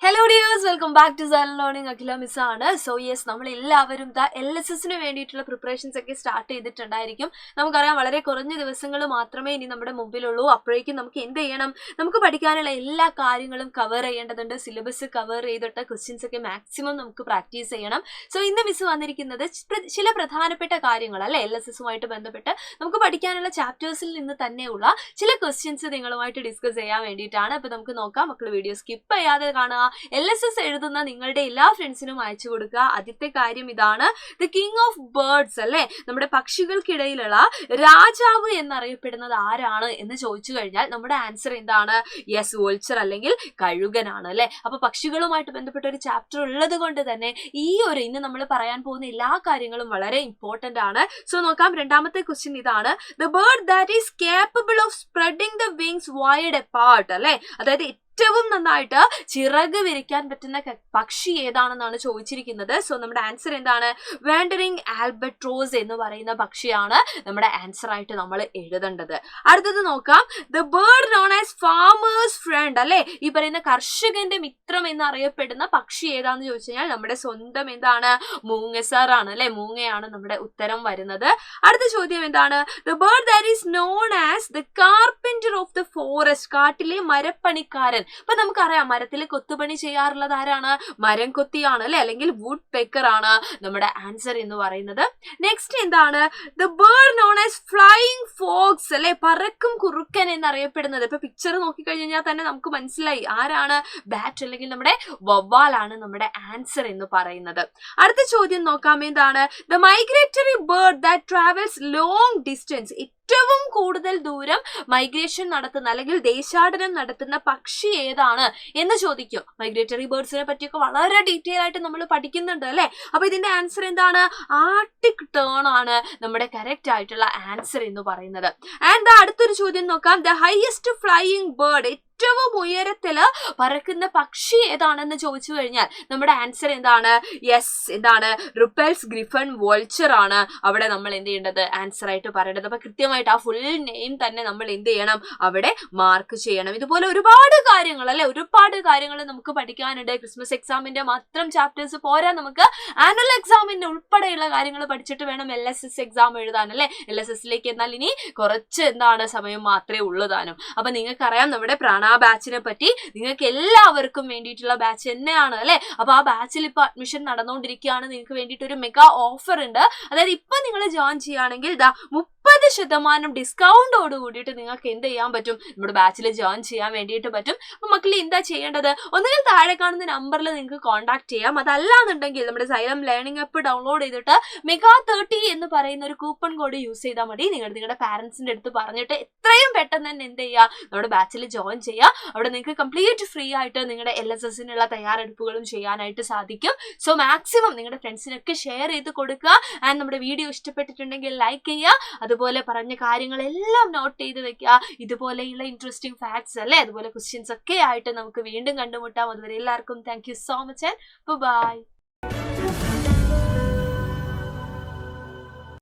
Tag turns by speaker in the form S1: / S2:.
S1: Hello dears, welcome back to silent learning. Akhila miss ആണ്. So yes, നമ്മൾ എല്ലാവരും LSSന് വേണ്ടിയിട്ടുള്ള പ്രിപ്പറേഷൻസ് ഒക്കെ സ്റ്റാർട്ട് ചെയ്തിട്ടുണ്ടായിരിക്കും. നമുക്കറിയാം, വളരെ കുറഞ്ഞ ദിവസങ്ങൾ മാത്രമേ ഇനി നമ്മുടെ മുമ്പിലുള്ളൂ. അപ്പോഴേക്കും നമുക്ക് എന്ത് ചെയ്യണം? നമുക്ക് പഠിക്കാനുള്ള എല്ലാ കാര്യങ്ങളും കവർ ചെയ്യേണ്ടതുണ്ട്. സിലബസ് കവർ ചെയ്തിട്ട് ക്വസ്റ്റ്യൻസ് ഒക്കെ മാക്സിമം നമുക്ക് പ്രാക്ടീസ് ചെയ്യണം. സോ ഇന്ന് മിസ് വന്നിരിക്കുന്നത് ചില പ്രധാനപ്പെട്ട കാര്യങ്ങൾ അല്ലെ LSSുമായിട്ട് ബന്ധപ്പെട്ട് നമുക്ക് പഠിക്കാനുള്ള ചാപ്റ്റേഴ്സിൽ നിന്ന് തന്നെയുള്ള ചില ക്വസ്റ്റ്യൻസ് നിങ്ങളുമായിട്ട് ഡിസ്കസ് ചെയ്യാൻ വേണ്ടിയിട്ടാണ്. അപ്പൊ നമുക്ക് നോക്കാം. മക്കൾ വീഡിയോ സ്കിപ്പ് ചെയ്യാതെ കാണുക. LSS എഴുതുന്ന നിങ്ങളുടെ എല്ലാ ഫ്രണ്ട്സിനും അയച്ചു കൊടുക്കുക. ആദ്യത്തെ കാര്യം ഇതാണ്, ദ കിങ് ഓഫ് ബേർഡ്സ് അല്ലെ, നമ്മുടെ പക്ഷികൾക്കിടയിലുള്ള രാജാവ് എന്നറിയപ്പെടുന്നത് ആരാണ് എന്ന് ചോദിച്ചു കഴിഞ്ഞാൽ നമ്മുടെ ആൻസർ എന്താണ്? യെസ്, വോൾച്ചർ അല്ലെങ്കിൽ കഴുകനാണ് അല്ലെ. അപ്പൊ പക്ഷികളുമായിട്ട് ബന്ധപ്പെട്ട ഒരു ചാപ്റ്റർ ഉള്ളത് കൊണ്ട് തന്നെ ഇന്ന് നമ്മൾ പറയാൻ പോകുന്ന എല്ലാ കാര്യങ്ങളും വളരെ ഇമ്പോർട്ടന്റ് ആണ്. സോ നോക്കാം. രണ്ടാമത്തെ ക്വസ്റ്റ്യൻ ഇതാണ്, the bird that is capable of spreading the wings wide apart അല്ലെ, അതായത് ഏറ്റവും നന്നായിട്ട് ചിറക് വിരിക്കാൻ പറ്റുന്ന പക്ഷി ഏതാണെന്നാണ് ചോദിച്ചിരിക്കുന്നത്. സോ നമ്മുടെ ആൻസർ എന്താണ്? വാൻഡറിംഗ് ആൽബട്രോസ് എന്ന് പറയുന്ന പക്ഷിയാണ് നമ്മുടെ ആൻസർ ആയിട്ട് നമ്മൾ എഴുതേണ്ടത്. അടുത്തത് നോക്കാം, the bird known as farmers friend അല്ലെ, ഈ പറയുന്ന കർഷകന്റെ മിത്രം എന്നറിയപ്പെടുന്ന പക്ഷി ഏതാന്ന് ചോദിച്ചു കഴിഞ്ഞാൽ നമ്മുടെ സ്വന്തം എന്താണ്? മൂങ്ങസാറാണ് അല്ലെ. മൂങ്ങയാണ് നമ്മുടെ ഉത്തരം വരുന്നത്. അടുത്ത ചോദ്യം എന്താണ്? The bird that is known as the carpenter of the forest, കാട്ടിലെ മരപ്പണിക്കാരൻ. അപ്പൊ നമുക്കറിയാം, മരത്തിൽ കൊത്തുപണി ചെയ്യാറുള്ളത് ആരാണ്? മരം കൊത്തിയാണ് അല്ലെ, അല്ലെങ്കിൽ വുഡ് പെക്കർ ആണ് നമ്മുടെ ആൻസർ എന്ന് പറയുന്നത്. നെക്സ്റ്റ് എന്താണ്? The bird known as flying fox അല്ലെ, പറക്കും കുറുക്കൻ എന്നറിയപ്പെടുന്നത്. ഇപ്പൊ പിക്ചർ നോക്കിക്കഴിഞ്ഞാൽ തന്നെ നമുക്ക് മനസ്സിലായി ആരാണ്? ബാറ്റ് അല്ലെങ്കിൽ നമ്മുടെ വവ്വാലാണ് നമ്മുടെ ആൻസർ എന്ന് പറയുന്നത്. അടുത്ത ചോദ്യം നോക്കാം. എന്താണ്? The migratory bird that travels long distance, ഏറ്റവും കൂടുതൽ ദൂരം മൈഗ്രേഷൻ നടത്തുന്ന അല്ലെങ്കിൽ ദേശാടനം നടത്തുന്ന പക്ഷി ഏതാണ് എന്ന് ചോദിക്കും. മൈഗ്രേറ്ററി ബേർഡ്സിനെ പറ്റിയൊക്കെ വളരെ ഡീറ്റെയിൽ ആയിട്ട് നമ്മൾ പഠിക്കുന്നുണ്ട് അല്ലെ. അപ്പൊ ഇതിന്റെ ആൻസർ എന്താണ്? ആർട്ടിക് ടേൺ ആണ് നമ്മുടെ കറക്റ്റ് ആയിട്ടുള്ള ആൻസർ എന്ന് പറയുന്നത്. ആൻഡ് അടുത്തൊരു ചോദ്യം നോക്കാം, ദ ഹൈയസ്റ്റ് ഫ്ലൈയിങ് ബേർഡ്, ഏറ്റവും ഉയരത്തില് പറക്കുന്ന പക്ഷി ഏതാണെന്ന് ചോദിച്ചു കഴിഞ്ഞാൽ നമ്മുടെ ആൻസർ എന്താണ്? യെസ്, എന്താണ്? റുപ്പൽസ് ഗ്രിഫൺ വോൾച്ചർ ആണ് അവിടെ നമ്മൾ എന്ത് ചെയ്യേണ്ടത്? ആൻസർ ആയിട്ട് പറയേണ്ടത്. അപ്പൊ കൃത്യമായിട്ട് ആ ഫുൾ നെയിം തന്നെ നമ്മൾ എന്ത് ചെയ്യണം? അവിടെ മാർക്ക് ചെയ്യണം. ഇതുപോലെ ഒരുപാട് കാര്യങ്ങൾ അല്ലെ, ഒരുപാട് കാര്യങ്ങൾ നമുക്ക് പഠിക്കാനുണ്ട്. ക്രിസ്മസ് എക്സാമിന്റെ മാത്രം ചാപ്റ്റേഴ്സ് പോരാ, നമുക്ക് ആനുവൽ എക്സാമിന്റെ ഉൾപ്പെടെയുള്ള കാര്യങ്ങൾ പഠിച്ചിട്ട് വേണം LSS എക്സാം എഴുതാൻ അല്ലെ. LSSലേക്ക് എന്നാൽ ഇനി കുറച്ച് സമയം മാത്രമേ ഉള്ളൂ താനും. അപ്പൊ നിങ്ങൾക്കറിയാം, നമ്മുടെ ബാച്ചിനെ പറ്റി നിങ്ങൾക്ക് എല്ലാവർക്കും വേണ്ടിയിട്ടുള്ള ബാച്ച് തന്നെയാണ് അല്ലെ. അപ്പൊ ആ ബാച്ചിൽ ഇപ്പൊ അഡ്മിഷൻ നടന്നുകൊണ്ടിരിക്കുകയാണ്. നിങ്ങൾക്ക് വേണ്ടിയിട്ട് ഒരു മെഗാ ഓഫർ ഉണ്ട്. അതായത് ഇപ്പൊ നിങ്ങൾ ജോയിൻ ചെയ്യുകയാണെങ്കിൽ 30% ഡിസ്കൗണ്ടോട് കൂടിയിട്ട് നിങ്ങൾക്ക് എന്ത് ചെയ്യാൻ പറ്റും? നമ്മുടെ ബാച്ചിൽ ജോയിൻ ചെയ്യാൻ വേണ്ടിയിട്ട് പറ്റും. അപ്പൊ മക്കൾ എന്താ ചെയ്യേണ്ടത്? ഒന്നുകിൽ താഴെ കാണുന്ന നമ്പറിൽ നിങ്ങൾക്ക് കോൺടാക്ട് ചെയ്യാം. അതല്ലാന്നുണ്ടെങ്കിൽ നമ്മുടെ സൈലം ലേണിംഗ് ആപ്പ് ഡൗൺലോഡ് ചെയ്തിട്ട് MEGA30 എന്ന് പറയുന്ന ഒരു കൂപ്പൺ കോഡ് യൂസ് ചെയ്താൽ മതി. നിങ്ങളുടെ പാരന്റ്സിന്റെ അടുത്ത് പറഞ്ഞിട്ട് എത്രയും പെട്ടെന്ന് തന്നെ എന്ത് ചെയ്യുക? നമ്മുടെ ബാച്ചിൽ ജോയിൻ ചെയ്യുക. അവിടെ നിങ്ങൾക്ക് കംപ്ലീറ്റ് ഫ്രീ ആയിട്ട് നിങ്ങളുടെ LSSനുള്ള തയ്യാറെടുപ്പുകളും ചെയ്യാനായിട്ട് സാധിക്കും. സോ മാക്സിമം നിങ്ങളുടെ ഫ്രണ്ട്സിനൊക്കെ ഷെയർ ചെയ്ത് കൊടുക്കുക. ആൻഡ് നമ്മുടെ വീഡിയോ ഇഷ്ടപ്പെട്ടിട്ടുണ്ടെങ്കിൽ ലൈക്ക് ചെയ്യുക. അതുപോലെ പറഞ്ഞ കാര്യങ്ങളെല്ലാം നോട്ട് ചെയ്ത് വെക്കുക. ഇതുപോലെയുള്ള ഇൻട്രസ്റ്റിംഗ് ഫാക്ട്സ് അല്ലെ, അതുപോലെ ക്വസ്റ്റ്യൻസ് ഒക്കെ ആയിട്ട് നമുക്ക് വീണ്ടും കണ്ടുമുട്ടാം. അതുവരെ എല്ലാവർക്കും thank you so much and by.